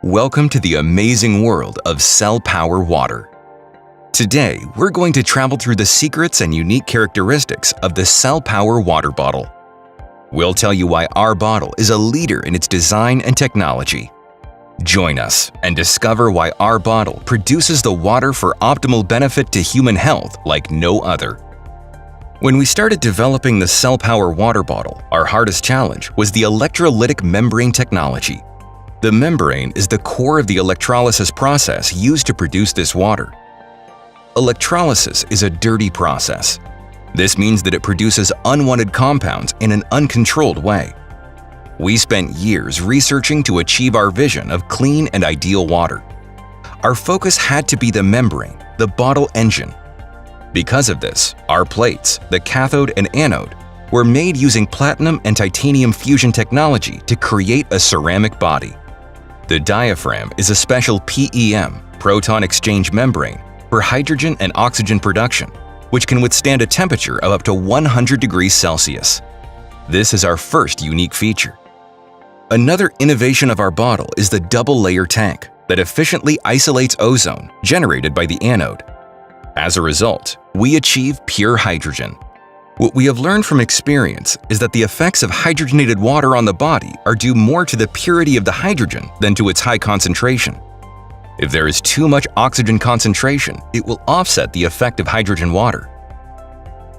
Welcome to the amazing world of CellPower water. Today, we're going to travel through the secrets and unique characteristics of the CellPower water bottle. We'll tell you why our bottle is a leader in its design and technology. Join us and discover why our bottle produces the water for optimal benefit to human health like no other. When we started developing the CellPower water bottle, our hardest challenge was the electrolytic membrane technology. The membrane is the core of the electrolysis process used to produce this water. Electrolysis is a dirty process. This means that it produces unwanted compounds in an uncontrolled way. We spent years researching to achieve our vision of clean and ideal water. Our focus had to be the membrane, the bottle engine. Because of this, our plates, the cathode and anode, were made using platinum and titanium fusion technology to create a ceramic body. The diaphragm is a special PEM, proton exchange membrane, for hydrogen and oxygen production, which can withstand a temperature of up to 100 degrees Celsius. This is our first unique feature. Another innovation of our bottle is the double-layer tank that efficiently isolates ozone generated by the anode. As a result, we achieve pure hydrogen. What we have learned from experience is that the effects of hydrogenated water on the body are due more to the purity of the hydrogen than to its high concentration. If there is too much oxygen concentration, it will offset the effect of hydrogen water.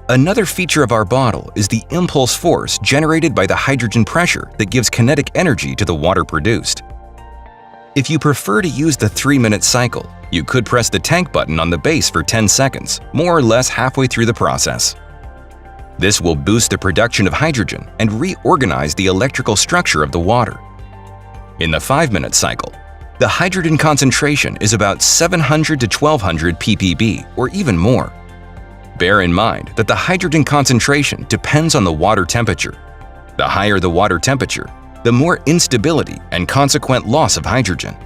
Another feature of our bottle is the impulse force generated by the hydrogen pressure that gives kinetic energy to the water produced. If you prefer to use the 3-minute cycle, you could press the tank button on the base for 10 seconds, more or less halfway through the process. This will boost the production of hydrogen and reorganize the electrical structure of the water. In the 5-minute cycle, the hydrogen concentration is about 700 to 1200 ppb or even more. Bear in mind that the hydrogen concentration depends on the water temperature. The higher the water temperature, the more instability and consequent loss of hydrogen.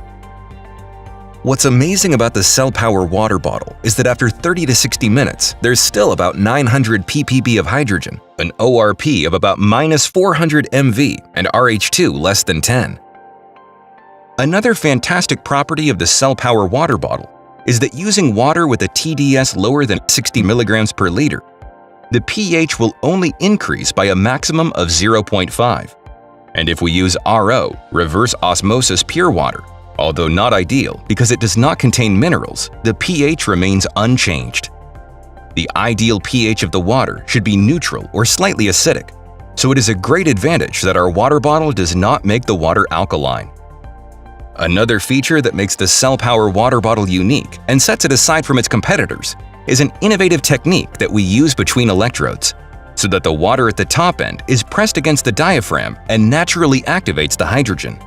What's amazing about the CellPower water bottle is that after 30 to 60 minutes, there's still about 900 ppb of hydrogen, an ORP of about -400 MV, and RH2 less than 10. Another fantastic property of the CellPower water bottle is that using water with a TDS lower than 60 milligrams per liter, the pH will only increase by a maximum of 0.5. And if we use RO, reverse osmosis pure water, although not ideal because it does not contain minerals, the pH remains unchanged. The ideal pH of the water should be neutral or slightly acidic, so it is a great advantage that our water bottle does not make the water alkaline. Another feature that makes the CellPower water bottle unique and sets it aside from its competitors is an innovative technique that we use between electrodes, so that the water at the top end is pressed against the diaphragm and naturally activates the hydrogen.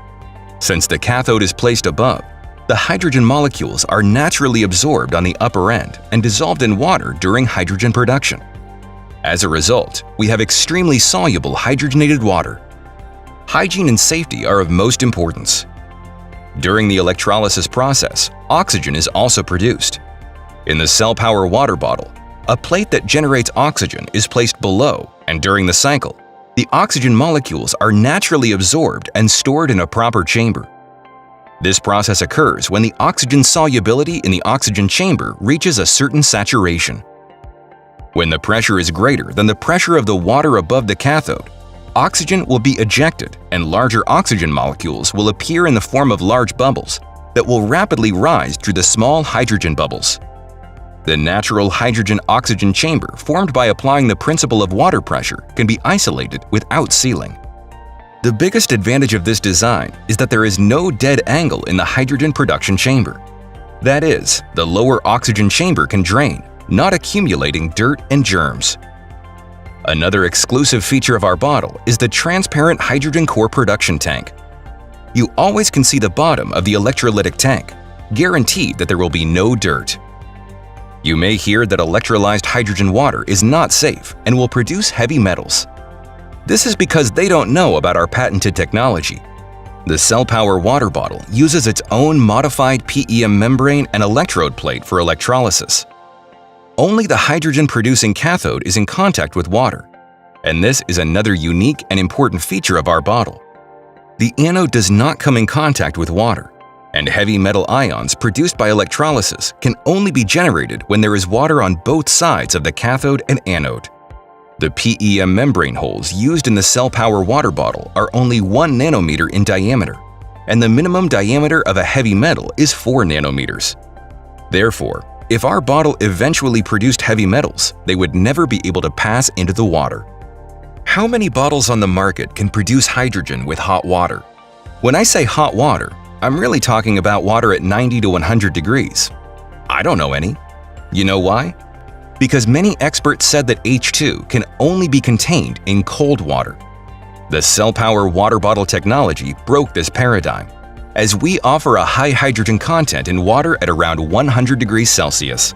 Since the cathode is placed above, the hydrogen molecules are naturally absorbed on the upper end and dissolved in water during hydrogen production. As a result, we have extremely soluble hydrogenated water. Hygiene and safety are of most importance. During the electrolysis process, oxygen is also produced. In the CellPower water bottle, a plate that generates oxygen is placed below, and during the cycle, the oxygen molecules are naturally absorbed and stored in a proper chamber. This process occurs when the oxygen solubility in the oxygen chamber reaches a certain saturation. When the pressure is greater than the pressure of the water above the cathode, oxygen will be ejected and larger oxygen molecules will appear in the form of large bubbles that will rapidly rise through the small hydrogen bubbles. The natural hydrogen-oxygen chamber formed by applying the principle of water pressure can be isolated without sealing. The biggest advantage of this design is that there is no dead angle in the hydrogen production chamber. That is, the lower oxygen chamber can drain, not accumulating dirt and germs. Another exclusive feature of our bottle is the transparent hydrogen core production tank. You always can see the bottom of the electrolytic tank, guaranteed that there will be no dirt. You may hear that electrolyzed hydrogen water is not safe and will produce heavy metals. This is because they don't know about our patented technology. The CellPower water bottle uses its own modified PEM membrane and electrode plate for electrolysis. Only the hydrogen-producing cathode is in contact with water, and this is another unique and important feature of our bottle. The anode does not come in contact with water. And heavy metal ions produced by electrolysis can only be generated when there is water on both sides of the cathode and anode. The PEM membrane holes used in the CellPower water bottle are only 1 nanometer in diameter, and the minimum diameter of a heavy metal is 4 nanometers. Therefore, if our bottle eventually produced heavy metals, they would never be able to pass into the water. How many bottles on the market can produce hydrogen with hot water? When I say hot water, I'm really talking about water at 90 to 100 degrees. I don't know any. You know why? Because many experts said that H2 can only be contained in cold water. The CellPower water bottle technology broke this paradigm, as we offer a high hydrogen content in water at around 100 degrees Celsius.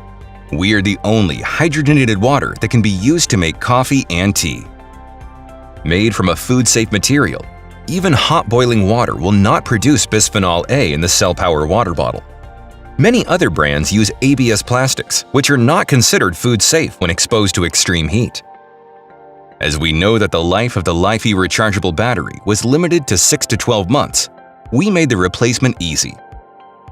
We are the only hydrogenated water that can be used to make coffee and tea. Made from a food-safe material, even hot boiling water will not produce bisphenol A in the CellPower water bottle. Many other brands use ABS plastics, which are not considered food safe when exposed to extreme heat. As we know that the life of the Li-Fi rechargeable battery was limited to 6 to 12 months, we made the replacement easy.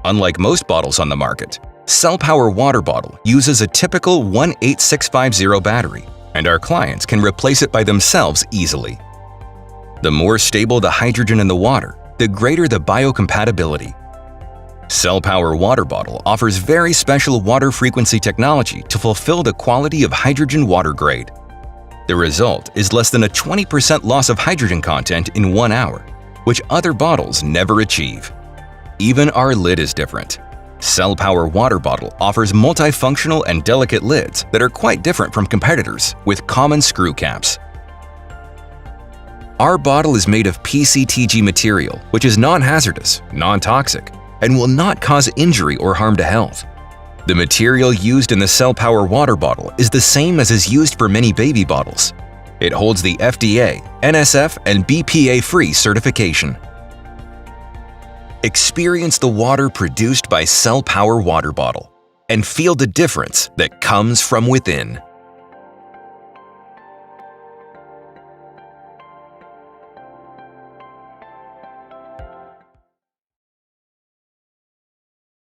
Unlike most bottles on the market, CellPower water bottle uses a typical 18650 battery, and our clients can replace it by themselves easily. The more stable the hydrogen in the water, the greater the biocompatibility. CellPower water bottle offers very special water frequency technology to fulfill the quality of hydrogen water grade. The result is less than a 20% loss of hydrogen content in 1 hour, which other bottles never achieve. Even our lid is different. CellPower water bottle offers multifunctional and delicate lids that are quite different from competitors with common screw caps. Our bottle is made of PCTG material, which is non-hazardous, non-toxic, and will not cause injury or harm to health. The material used in the CellPower water bottle is the same as is used for many baby bottles. It holds the FDA, NSF, and BPA-free certification. Experience the water produced by CellPower water bottle and feel the difference that comes from within.